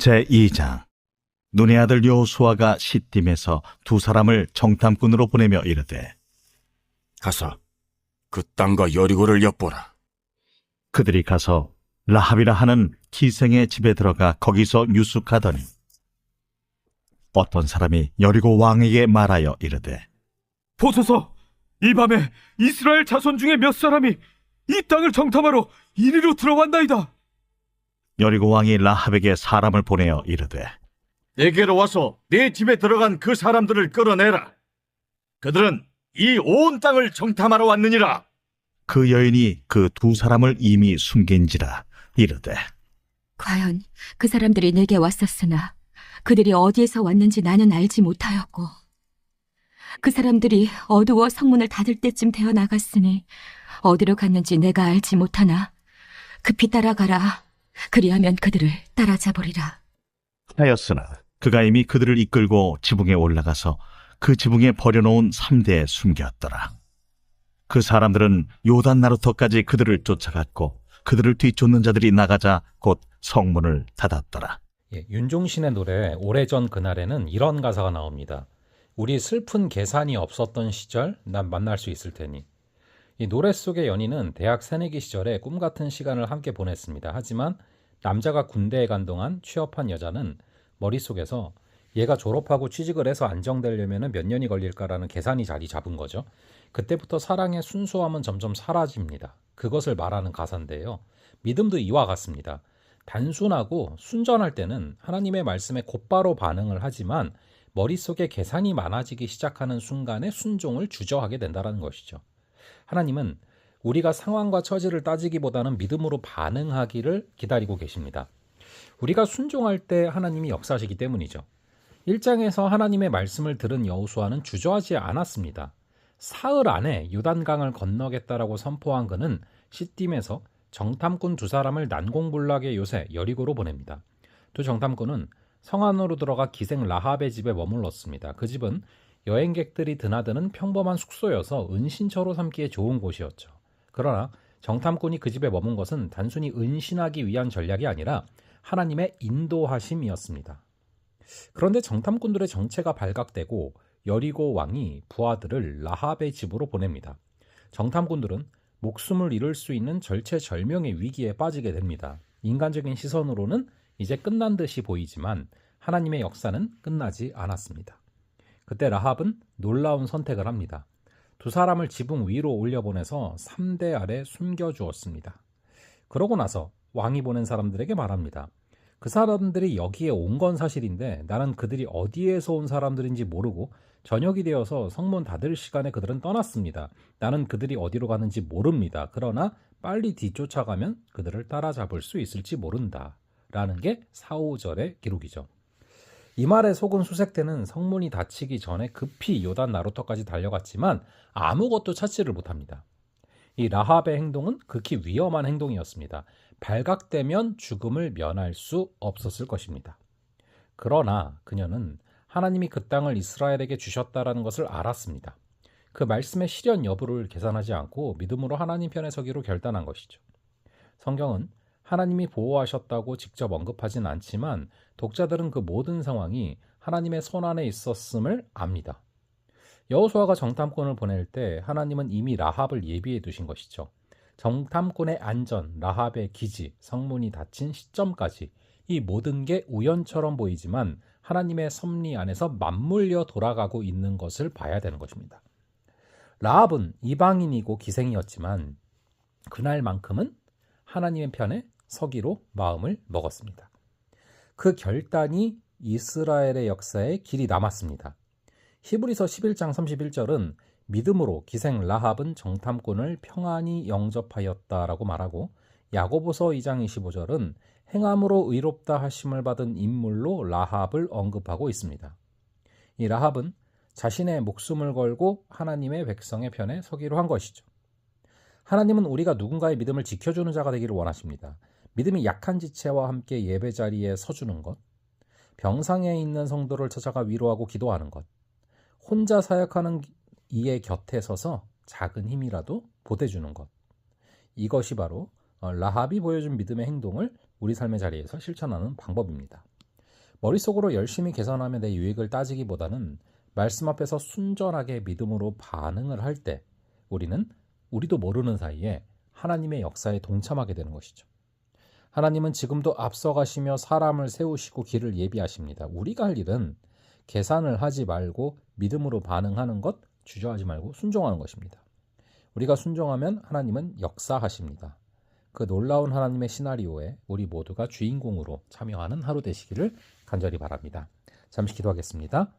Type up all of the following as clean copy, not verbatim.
제2장. 눈의 아들 여호수아가 시딤에서 두 사람을 정탐꾼으로 보내며 이르되, 가서 그 땅과 여리고를 엿보라. 그들이 가서 라합이라 하는 기생의 집에 들어가 거기서 유숙하더니 어떤 사람이 여리고 왕에게 말하여 이르되, 보소서, 이 밤에 이스라엘 자손 중에 몇 사람이 이 땅을 정탐하러 이리로 들어간다이다. 여리고 왕이 라합에게 사람을 보내어 이르되, 내게로 와서 내 집에 들어간 그 사람들을 끌어내라. 그들은 이 온 땅을 정탐하러 왔느니라. 그 여인이 그 두 사람을 이미 숨긴지라 이르되, 과연 그 사람들이 내게 왔었으나 그들이 어디에서 왔는지 나는 알지 못하였고, 그 사람들이 어두워 성문을 닫을 때쯤 되어 나갔으니 어디로 갔는지 내가 알지 못하나 급히 따라가라. 그리하면 그들을 따라잡으리라 하였으나 그가 이미 그들을 이끌고 지붕에 올라가서 그 지붕에 버려놓은 3대에 숨겼더라. 그 사람들은 요단 나루터까지 그들을 쫓아갔고 그들을 뒤쫓는 자들이 나가자 곧 성문을 닫았더라. 윤종신의 노래 오래전 그날에는 이런 가사가 나옵니다. 우리 슬픈 계산이 없었던 시절 난 만날 수 있을 테니. 이 노래 속의 연인은 대학 새내기 시절에 꿈같은 시간을 함께 보냈습니다. 하지만 남자가 군대에 간 동안 취업한 여자는 머릿속에서 얘가 졸업하고 취직을 해서 안정되려면 몇 년이 걸릴까라는 계산이 자리 잡은 거죠. 그때부터 사랑의 순수함은 점점 사라집니다. 그것을 말하는 가사인데요. 믿음도 이와 같습니다. 단순하고 순전할 때는 하나님의 말씀에 곧바로 반응을 하지만 머릿속에 계산이 많아지기 시작하는 순간에 순종을 주저하게 된다는 것이죠. 하나님은 우리가 상황과 처지를 따지기보다는 믿음으로 반응하기를 기다리고 계십니다. 우리가 순종할 때 하나님이 역사하시기 때문이죠. 1장에서 하나님의 말씀을 들은 여호수아는 주저하지 않았습니다. 사흘 안에 요단강을 건너겠다라고 선포한 그는 시딤에서 정탐꾼 두 사람을 난공불락의 요새 여리고로 보냅니다. 두 정탐꾼은 성 안으로 들어가 기생 라합의 집에 머물렀습니다. 그 집은 여행객들이 드나드는 평범한 숙소여서 은신처로 삼기에 좋은 곳이었죠. 그러나 정탐꾼이 그 집에 머문 것은 단순히 은신하기 위한 전략이 아니라 하나님의 인도하심이었습니다. 그런데 정탐꾼들의 정체가 발각되고 여리고 왕이 부하들을 라합의 집으로 보냅니다. 정탐꾼들은 목숨을 잃을 수 있는 절체절명의 위기에 빠지게 됩니다. 인간적인 시선으로는 이제 끝난 듯이 보이지만 하나님의 역사는 끝나지 않았습니다. 그때 라합은 놀라운 선택을 합니다. 두 사람을 지붕 위로 올려보내서 3대 아래 숨겨주었습니다. 그러고 나서 왕이 보낸 사람들에게 말합니다. 그 사람들이 여기에 온 건 사실인데 나는 그들이 어디에서 온 사람들인지 모르고 저녁이 되어서 성문 닫을 시간에 그들은 떠났습니다. 나는 그들이 어디로 가는지 모릅니다. 그러나 빨리 뒤쫓아가면 그들을 따라잡을 수 있을지 모른다. 라는 게 4, 5절의 기록이죠. 이 말에 속은 수색대는 성문이 닫히기 전에 급히 요단 나루터까지 달려갔지만 아무것도 찾지를 못합니다. 이 라합의 행동은 극히 위험한 행동이었습니다. 발각되면 죽음을 면할 수 없었을 것입니다. 그러나 그녀는 하나님이 그 땅을 이스라엘에게 주셨다라는 것을 알았습니다. 그 말씀의 실현 여부를 계산하지 않고 믿음으로 하나님 편에 서기로 결단한 것이죠. 성경은 하나님이 보호하셨다고 직접 언급하진 않지만 독자들은 그 모든 상황이 하나님의 손안에 있었음을 압니다. 여호수아가 정탐꾼을 보낼 때 하나님은 이미 라합을 예비해 두신 것이죠. 정탐꾼의 안전, 라합의 기지, 성문이 닫힌 시점까지 이 모든 게 우연처럼 보이지만 하나님의 섭리 안에서 맞물려 돌아가고 있는 것을 봐야 되는 것입니다. 라합은 이방인이고 기생이었지만 그날만큼은 하나님의 편에 서기로 마음을 먹었습니다. 그 결단이 이스라엘의 역사에 길이 남았습니다. 히브리서 11장 31절은 믿음으로 기생 라합은 정탐꾼을 평안히 영접하였다라고 말하고 야고보서 2장 25절은 행함으로 의롭다 하심을 받은 인물로 라합을 언급하고 있습니다. 이 라합은 자신의 목숨을 걸고 하나님의 백성의 편에 서기로 한 것이죠. 하나님은 우리가 누군가의 믿음을 지켜주는 자가 되기를 원하십니다. 믿음이 약한 지체와 함께 예배 자리에 서주는 것, 병상에 있는 성도를 찾아가 위로하고 기도하는 것, 혼자 사역하는 이의 곁에 서서 작은 힘이라도 보태주는 것, 이것이 바로 라합이 보여준 믿음의 행동을 우리 삶의 자리에서 실천하는 방법입니다. 머릿속으로 열심히 계산하며 내 유익을 따지기보다는 말씀 앞에서 순전하게 믿음으로 반응을 할 때 우리는 우리도 모르는 사이에 하나님의 역사에 동참하게 되는 것이죠. 하나님은 지금도 앞서가시며 사람을 세우시고 길을 예비하십니다. 우리가 할 일은 계산을 하지 말고 믿음으로 반응하는 것, 주저하지 말고 순종하는 것입니다. 우리가 순종하면 하나님은 역사하십니다. 그 놀라운 하나님의 시나리오에 우리 모두가 주인공으로 참여하는 하루 되시기를 간절히 바랍니다. 잠시 기도하겠습니다.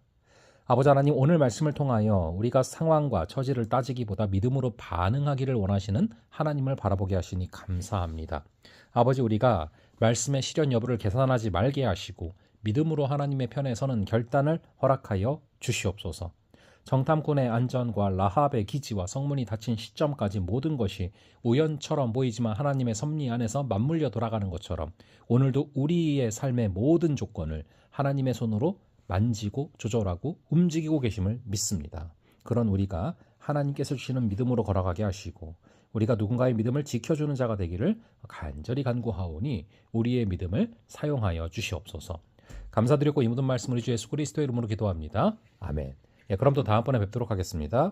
아버지 하나님, 오늘 말씀을 통하여 우리가 상황과 처지를 따지기보다 믿음으로 반응하기를 원하시는 하나님을 바라보게 하시니 감사합니다. 아버지, 우리가 말씀의 실현 여부를 계산하지 말게 하시고 믿음으로 하나님의 편에 서는 결단을 허락하여 주시옵소서. 정탐꾼의 안전과 라합의 기지와 성문이 닫힌 시점까지 모든 것이 우연처럼 보이지만 하나님의 섭리 안에서 맞물려 돌아가는 것처럼 오늘도 우리의 삶의 모든 조건을 하나님의 손으로 만지고 조절하고 움직이고 계심을 믿습니다. 그런 우리가 하나님께서 주시는 믿음으로 걸어가게 하시고 우리가 누군가의 믿음을 지켜주는 자가 되기를 간절히 간구하오니 우리의 믿음을 사용하여 주시옵소서. 감사드리고 이 모든 말씀 우리 주 예수 그리스도의 이름으로 기도합니다. 아멘. 그럼 또 다음번에 뵙도록 하겠습니다.